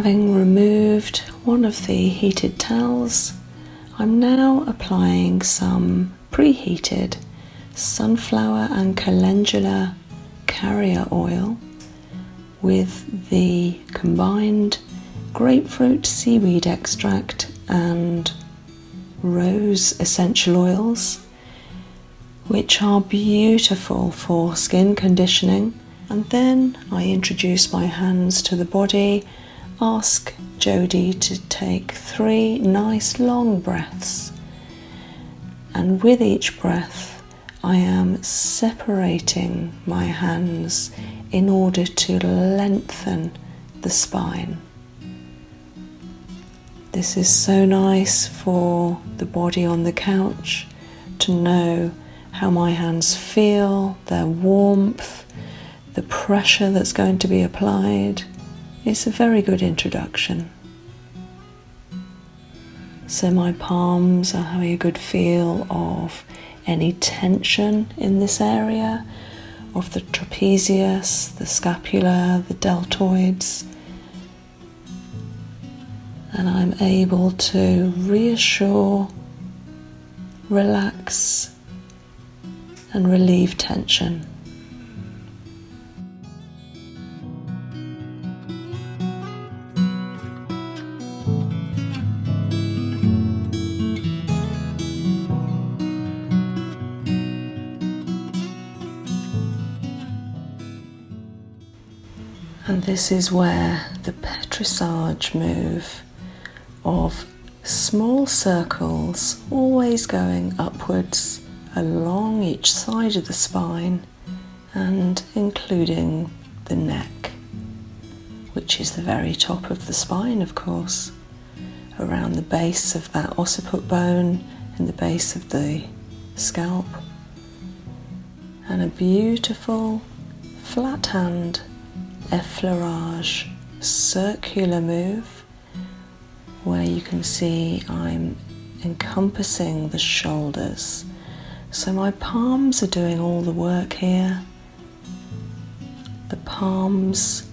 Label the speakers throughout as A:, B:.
A: Having removed one of the heated towels, I'm now applying some preheated sunflower and calendula carrier oil with the combined grapefruit seaweed extract and rose essential oils, which are beautiful for skin conditioning. And then I introduce my hands to the body, ask Jodi to take 3 nice long breaths, and with each breath I am separating my hands in order to lengthen the spine. This is so nice for the body on the couch to know how my hands feel, their warmth, the pressure that's going to be applied. It's a very good introduction. So my palms are having a good feel of any tension in this area, of the trapezius, the scapula, the deltoids, and I'm able to reassure, relax, and relieve tension. And this is where the Petrissage move of small circles always going upwards along each side of the spine and including the neck, which is the very top of the spine, of course, around the base of that occiput bone and the base of the scalp, and a beautiful flat hand Effleurage circular move where you can see I'm encompassing the shoulders. So my palms are doing all the work here. The palms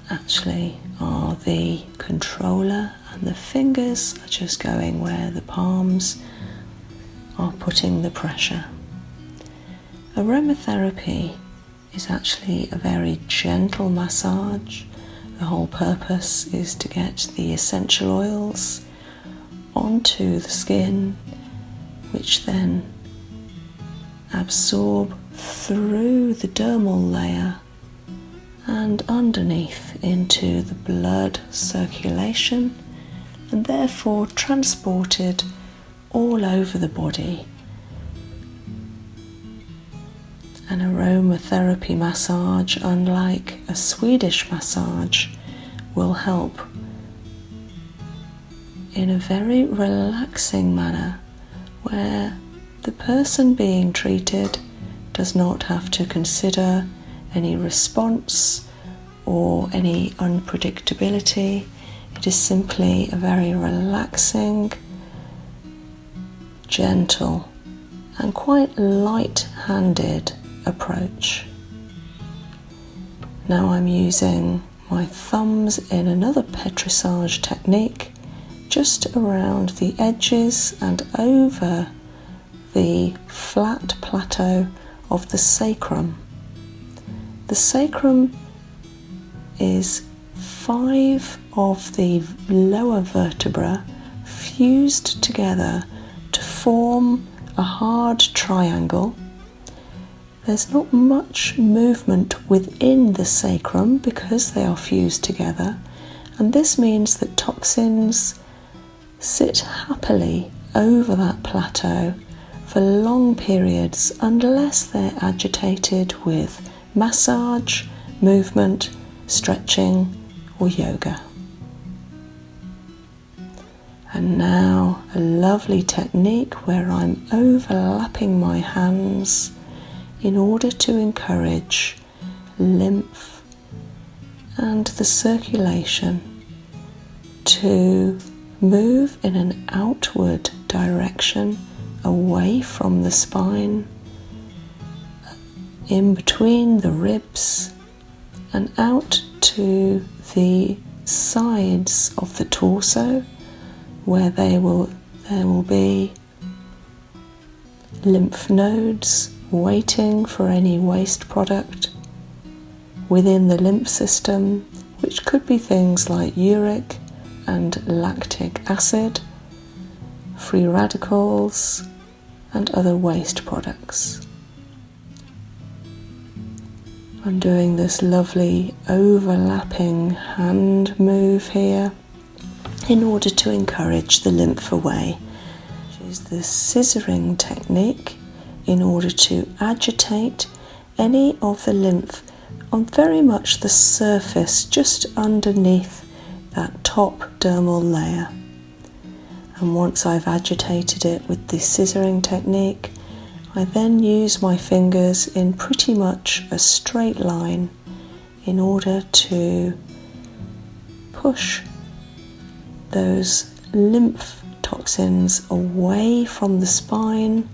A: actually are the controller and the fingers are just going where the palms are putting the pressure. Aromatherapy is actually a very gentle massage. The whole purpose is to get the essential oils onto the skin, which then absorb through the dermal layer and underneath into the blood circulation, and therefore transported all over the body. An aromatherapy massage, unlike a Swedish massage, will help in a very relaxing manner where the person being treated does not have to consider any response or any unpredictability. It is simply a very relaxing, gentle and quite light-handed approach. Now I'm using my thumbs in another Petrissage technique just around the edges and over the flat plateau of the sacrum. The sacrum is 5 of the lower vertebrae fused together to form a hard triangle. There's not much movement within the sacrum because they are fused together, and this means that toxins sit happily over that plateau for long periods unless they're agitated with massage, movement, stretching or yoga. And now a lovely technique where I'm overlapping my hands in order to encourage lymph and the circulation to move in an outward direction away from the spine, in between the ribs and out to the sides of the torso, where there will be lymph nodes waiting for any waste product within the lymph system, which could be things like uric and lactic acid, free radicals, and other waste products. I'm doing this lovely overlapping hand move here in order to encourage the lymph away. Use the scissoring technique in order to agitate any of the lymph on very much the surface just underneath that top dermal layer. And once I've agitated it with the scissoring technique, I then use my fingers in pretty much a straight line in order to push those lymph toxins away from the spine,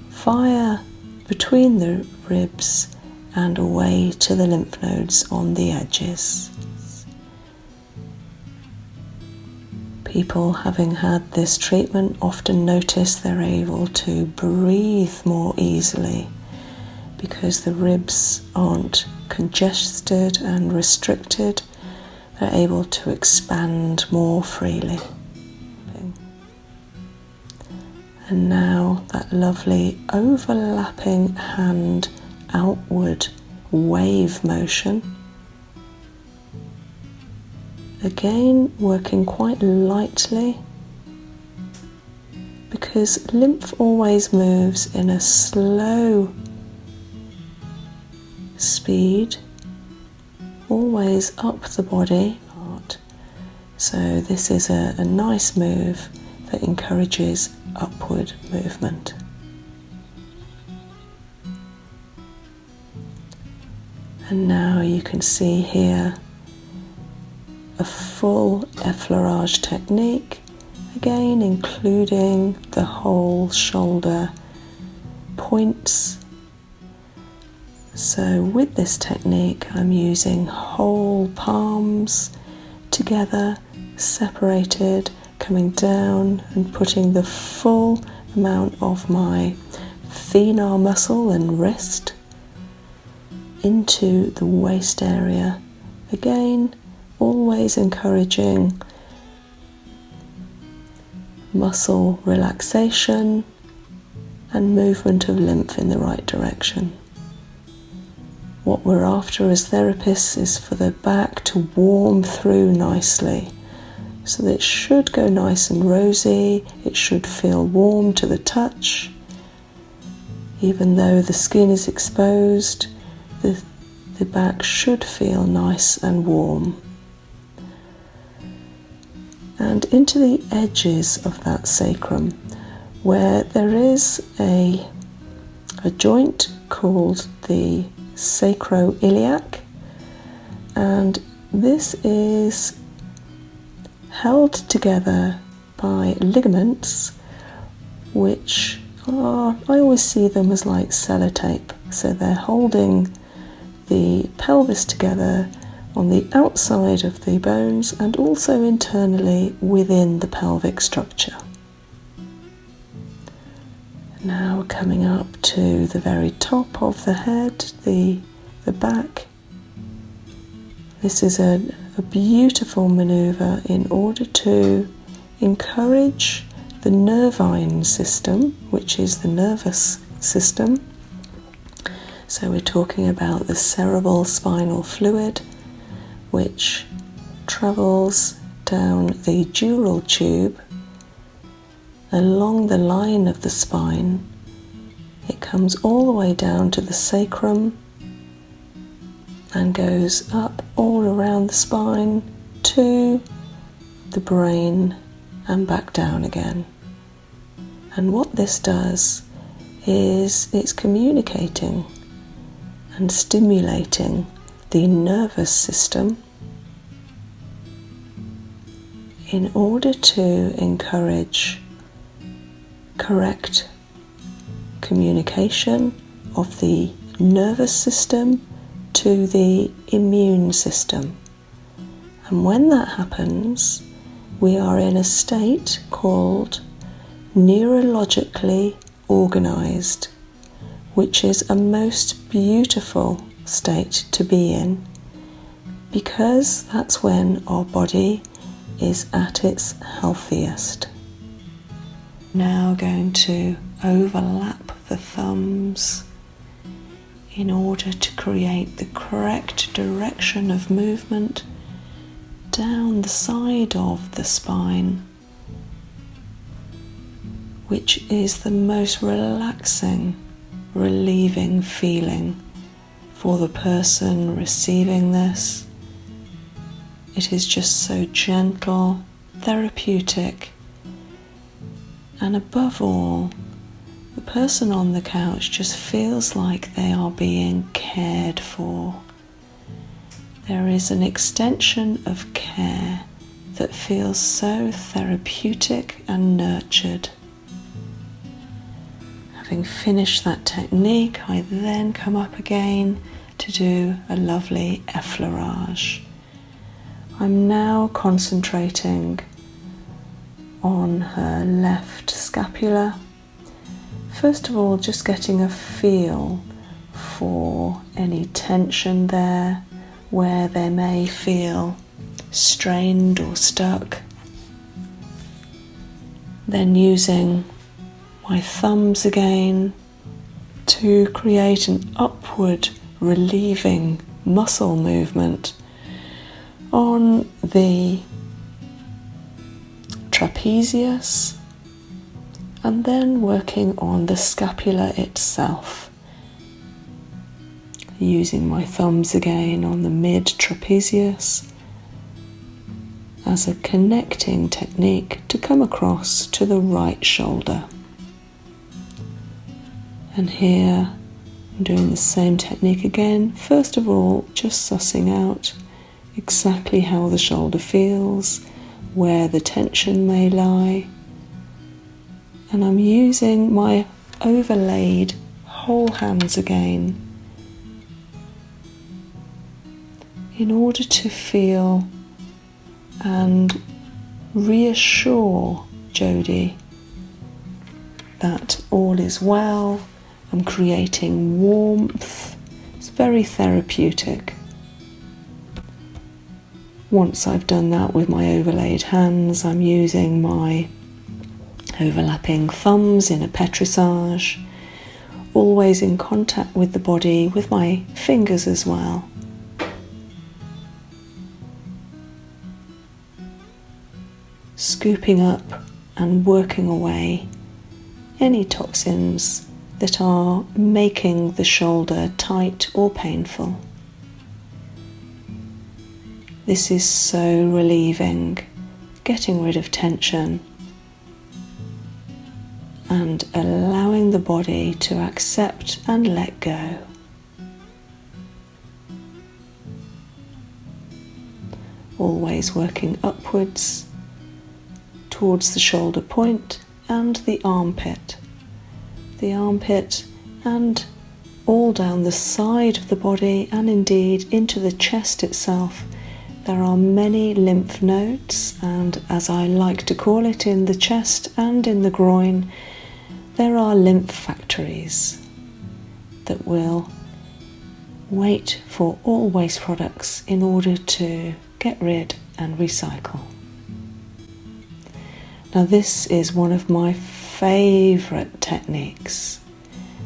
A: via between the ribs and away to the lymph nodes on the edges. People having had this treatment often notice they're able to breathe more easily because the ribs aren't congested and restricted. They're able to expand more freely. And now that lovely overlapping hand outward wave motion. Again, working quite lightly, because lymph always moves in a slow speed, always up the body. So this is a nice move that encourages upward movement. And now you can see here a full effleurage technique, again including the whole shoulder points. So with this technique I'm using whole palms together, separated, coming down and putting the full amount of my thenar muscle and wrist into the waist area. Again, always encouraging muscle relaxation and movement of lymph in the right direction. What we're after as therapists is for the back to warm through nicely, so that it should go nice and rosy, it should feel warm to the touch. Even though the skin is exposed, the back should feel nice and warm. And into the edges of that sacrum, where there is a joint called the sacroiliac, and this is held together by ligaments, which are, I always see them as like sellotape. So they're holding the pelvis together on the outside of the bones and also internally within the pelvic structure. Now coming up to the very top of the head, the back. This is a beautiful maneuver in order to encourage the nervine system, which is the nervous system. So we're talking about the cerebral spinal fluid, which travels down the dural tube along the line of the spine. It comes all the way down to the sacrum and goes up all around the spine to the brain and back down again. And what this does is it's communicating and stimulating the nervous system in order to encourage correct communication of the nervous system to the immune system. And when that happens, we are in a state called neurologically organized, which is a most beautiful state to be in, because that's when our body is at its healthiest. Now going to overlap the thumbs in order to create the correct direction of movement down the side of the spine, which is the most relaxing, relieving feeling for the person receiving this. It is just so gentle, therapeutic, and above all, the person on the couch just feels like they are being cared for. There is an extension of care that feels so therapeutic and nurtured. Having finished that technique, I then come up again to do a lovely effleurage. I'm now concentrating on her left scapula. First of all, just getting a feel for any tension there, where they may feel strained or stuck. Then using my thumbs again to create an upward relieving muscle movement on the trapezius, and then working on the scapula itself, using my thumbs again on the mid trapezius as a connecting technique to come across to the right shoulder. And here I'm doing the same technique again. First of all, just sussing out exactly how the shoulder feels, where the tension may lie, and I'm using my overlaid whole hands again in order to feel and reassure Jodi that all is well. I'm creating warmth. It's very therapeutic. Once I've done that with my overlaid hands, I'm using my overlapping thumbs in a petrissage, always in contact with the body, with my fingers as well. Scooping up and working away any toxins that are making the shoulder tight or painful. This is so relieving, getting rid of tension and allowing the body to accept and let go. Always working upwards towards the shoulder point and the armpit and all down the side of the body, and indeed into the chest itself. There are many lymph nodes, and as I like to call it, in the chest and in the groin, there are lymph factories that will wait for all waste products in order to get rid and recycle. Now this is one of my favourite techniques.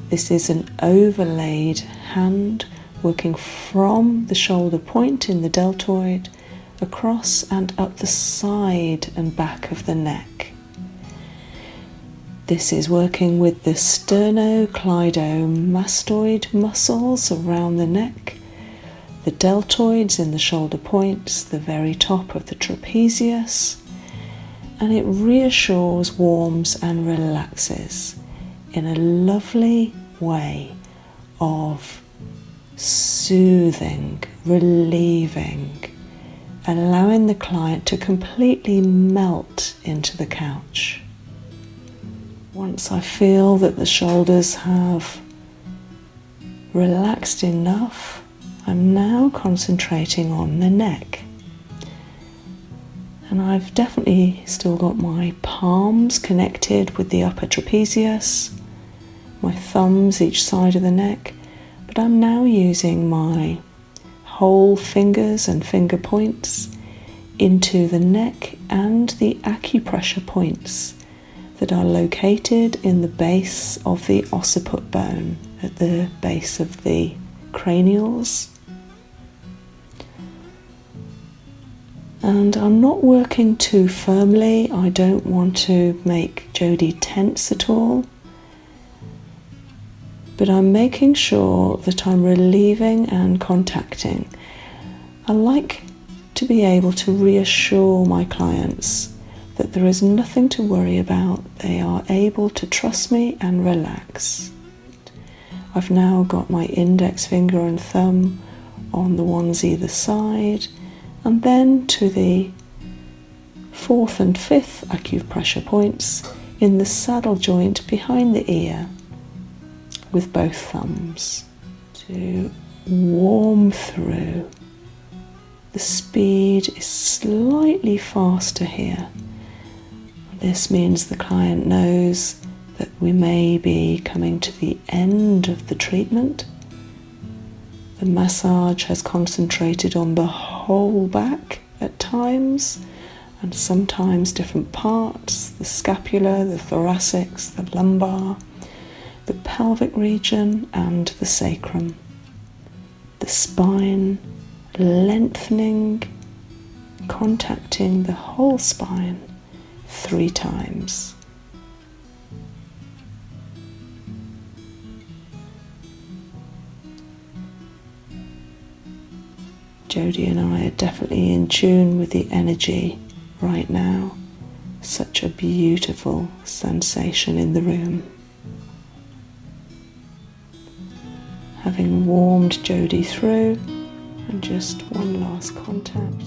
A: This is an overlaid hand working from the shoulder point in the deltoid across and up the side and back of the neck. This is working with the sternocleidomastoid muscles around the neck, the deltoids in the shoulder points, the very top of the trapezius, and it reassures, warms and relaxes in a lovely way of soothing, relieving, allowing the client to completely melt into the couch. Once I feel that the shoulders have relaxed enough, I'm now concentrating on the neck. And I've definitely still got my palms connected with the upper trapezius, my thumbs each side of the neck, but I'm now using my whole fingers and finger points into the neck and the acupressure points that are located in the base of the occiput bone, at the base of the cranials. And I'm not working too firmly. I don't want to make Jodi tense at all, but I'm making sure that I'm relieving and contacting. I like to be able to reassure my clients that there is nothing to worry about. They are able to trust me and relax. I've now got my index finger and thumb on the ones either side, and then to the 4th and 5th acupressure points in the saddle joint behind the ear with both thumbs to warm through. The speed is slightly faster here. This means the client knows that we may be coming to the end of the treatment. The massage has concentrated on the whole back at times, and sometimes different parts, the scapula, the thoracics, the lumbar, the pelvic region and the sacrum. The spine lengthening, contacting the whole spine 3 times. Jodi and I are definitely in tune with the energy right now. Such a beautiful sensation in the room. Having warmed Jodi through, and just one last contact.